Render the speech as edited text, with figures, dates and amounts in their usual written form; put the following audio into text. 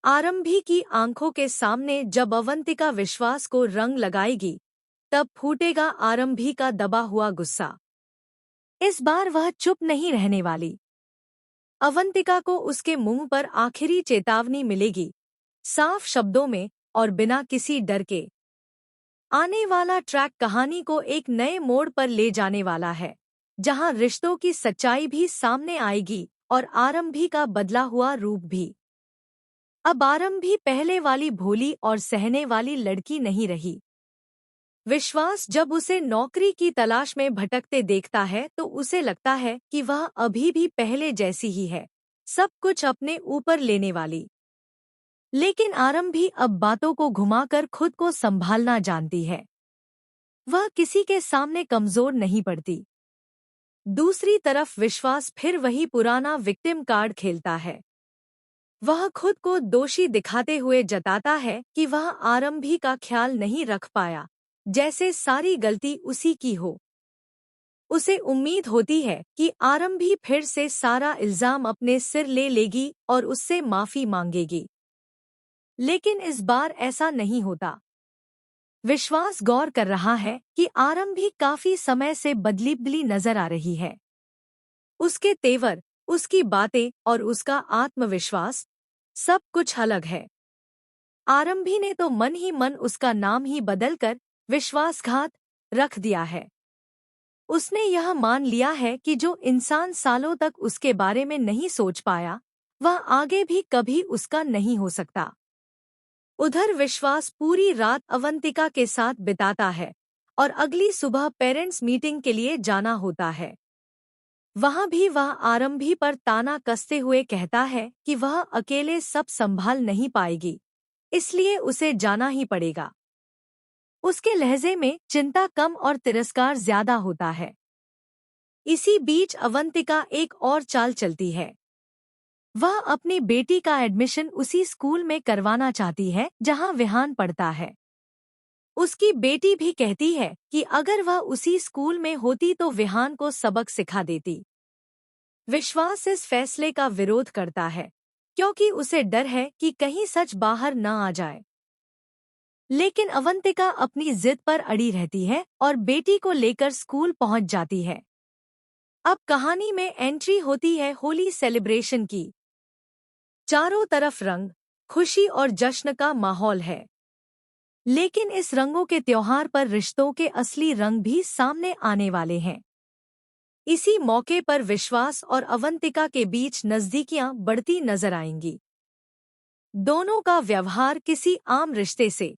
आरंभी की आंखों के सामने जब अवंतिका विश्वास को रंग लगाएगी, तब फूटेगा आरंभी का दबा हुआ गुस्सा। इस बार वह चुप नहीं रहने वाली। अवंतिका को उसके मुंह पर आखिरी चेतावनी मिलेगी, साफ शब्दों में और बिना किसी डर के। आने वाला ट्रैक कहानी को एक नए मोड़ पर ले जाने वाला है, जहां रिश्तों की सच्चाई भी सामने आएगी और आरंभी का बदला हुआ रूप भी। अब आरंभी पहले वाली भोली और सहने वाली लड़की नहीं रही। विश्वास जब उसे नौकरी की तलाश में भटकते देखता है तो उसे लगता है कि वह अभी भी पहले जैसी ही है, सब कुछ अपने ऊपर लेने वाली। लेकिन आरंभी अब बातों को घुमाकर खुद को संभालना जानती है। वह किसी के सामने कमजोर नहीं पड़ती। दूसरी तरफ विश्वास फिर वही पुराना विक्टिम कार्ड खेलता है। वह खुद को दोषी दिखाते हुए जताता है कि वह आरंभी का ख्याल नहीं रख पाया, जैसे सारी गलती उसी की हो। उसे उम्मीद होती है कि आरंभी फिर से सारा इल्जाम अपने सिर ले लेगी और उससे माफी मांगेगी। लेकिन इस बार ऐसा नहीं होता। विश्वास गौर कर रहा है कि आरंभी काफी समय से बदली नजर आ रही है। उसके तेवर, उसकी बातें और उसका आत्मविश्वास, सब कुछ अलग है। आरंभी ने तो मन ही मन उसका नाम ही बदलकर विश्वासघात रख दिया है। उसने यह मान लिया है कि जो इंसान सालों तक उसके बारे में नहीं सोच पाया, वह आगे भी कभी उसका नहीं हो सकता। उधर विश्वास पूरी रात अवंतिका के साथ बिताता है और अगली सुबह पेरेंट्स मीटिंग के लिए जाना होता है। वहां भी वह आरंभी पर ताना कसते हुए कहता है कि वह अकेले सब संभाल नहीं पाएगी, इसलिए उसे जाना ही पड़ेगा। उसके लहजे में चिंता कम और तिरस्कार ज्यादा होता है। इसी बीच अवंतिका एक और चाल चलती है। वह अपनी बेटी का एडमिशन उसी स्कूल में करवाना चाहती है जहां विहान पढ़ता है। उसकी बेटी भी कहती है कि अगर वह उसी स्कूल में होती तो विहान को सबक सिखा देती। विश्वास इस फैसले का विरोध करता है, क्योंकि उसे डर है कि कहीं सच बाहर न आ जाए। लेकिन अवंतिका अपनी जिद पर अड़ी रहती है और बेटी को लेकर स्कूल पहुंच जाती है। अब कहानी में एंट्री होती है होली सेलिब्रेशन की। चारों तरफ रंग, खुशी और जश्न का माहौल है। लेकिन इस रंगों के त्योहार पर रिश्तों के असली रंग भी सामने आने वाले हैं। इसी मौके पर विश्वास और अवंतिका के बीच नजदीकियां बढ़ती नजर आएंगी। दोनों का व्यवहार किसी आम रिश्ते से